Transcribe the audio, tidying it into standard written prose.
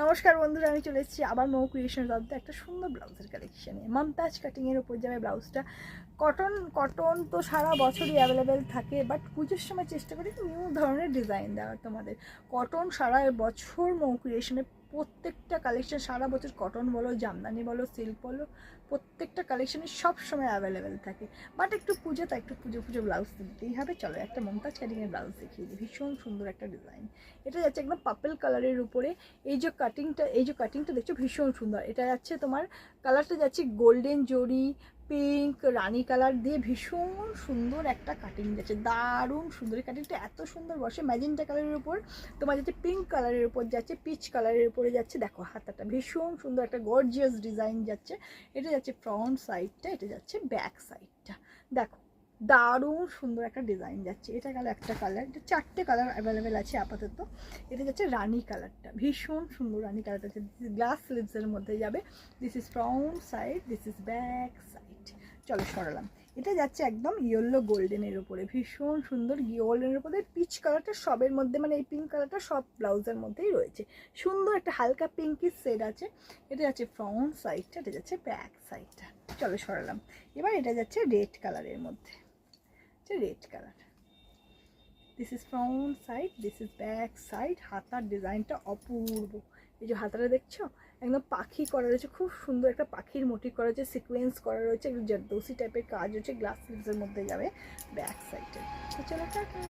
নমস্কার বন্ধুরা, আমি চলে এসেছি আবার মৌ ক্রিয়েশন দাদা একটা সুন্দর ব্লাউজের কালেকশানে। মমতাজ কাটিংয়ের ওপর যাবে ব্লাউজটা। কটন তো সারা বছরই অ্যাভেলেবেল থাকে, বাট পুজোর সময় চেষ্টা করি নিউ ধরনের ডিজাইন দেওয়ার তোমাদের। কটন সারা বছর মৌ ক্রিয়েশনে প্রত্যেকটা কালেকশন, সারা বছর কটন বলো, জামদানি বলো, সিল্ক বলো, প্রত্যেকটা কালেকশানে সব সময় অ্যাভেলেবেল থাকে। বাট একটু পুজো, তাই একটু পুজো ব্লাউজ দিতেই হবে। চলো একটা মমতাজ কাটিংয়ের ব্লাউজ দেখিয়ে দিই। ভীষণ সুন্দর একটা ডিজাইন। এটা যাচ্ছে একদম পার্পল কালারের উপরে। এই যে কাটিংটা দেখছো ভীষণ সুন্দর। এটা যাচ্ছে তোমার কালারটা যাচ্ছে গোল্ডেন জরি, পিঙ্ক, রানি কালার দিয়ে ভীষণ সুন্দর একটা কাটিং যাচ্ছে। দারুণ সুন্দর। এই কাটিংটা এত সুন্দর বসে। ম্যাজেন্টা কালারের উপর তোমার যাচ্ছে পিঙ্ক কালারের উপর যাচ্ছে, পিচ কালারের উপরে যাচ্ছে। দেখো হাতাটা ভীষণ সুন্দর একটা গর্জিয়াস ডিজাইন যাচ্ছে। এটা যাচ্ছে ফ্রন্ট সাইডটা, এটা যাচ্ছে ব্যাক সাইডটা। দেখো দারুণ সুন্দর একটা ডিজাইন যাচ্ছে। এটা গেল একটা কালার। এটা 4টে কালার অ্যাভেলেবেল আছে আপাতত। এটা যাচ্ছে রানি কালারটা, ভীষণ সুন্দর রানি কালারটা আছে। গ্লাস স্লিভসের মধ্যে যাবে। This is front side, this is back side. চলো সরালাম। এটা যাচ্ছে একদম ইয়েলো গোল্ডেনের উপরে, ভীষণ সুন্দর গোল্ডেনের উপরে পিচ কালারটা সবের মধ্যে, মানে এই পিঙ্ক কালারটা সব ব্লাউজের মধ্যেই রয়েছে। সুন্দর একটা হালকা পিঙ্কি শেড আছে। এটা যাচ্ছে ফ্রন্ট সাইডটা, এটা যাচ্ছে ব্যাক সাইডটা। চলো সরালাম। এবার এটা যাচ্ছে রেড কালারের মধ্যে, red colour. This is front side, this is back side. হাতার ডিজাইনটা অপূর্ব। এই যে হাতাটা দেখছো একদম পাখি করা রয়েছে, খুব সুন্দর একটা পাখির মোটিভ করা রয়েছে, সিকোয়েন্স করা রয়েছে, একটু জারদৌসি টাইপের কাজ হচ্ছে। গ্লাস স্লিভসের মধ্যে যাবে ব্যাক সাইডে। তো চলো টাটা।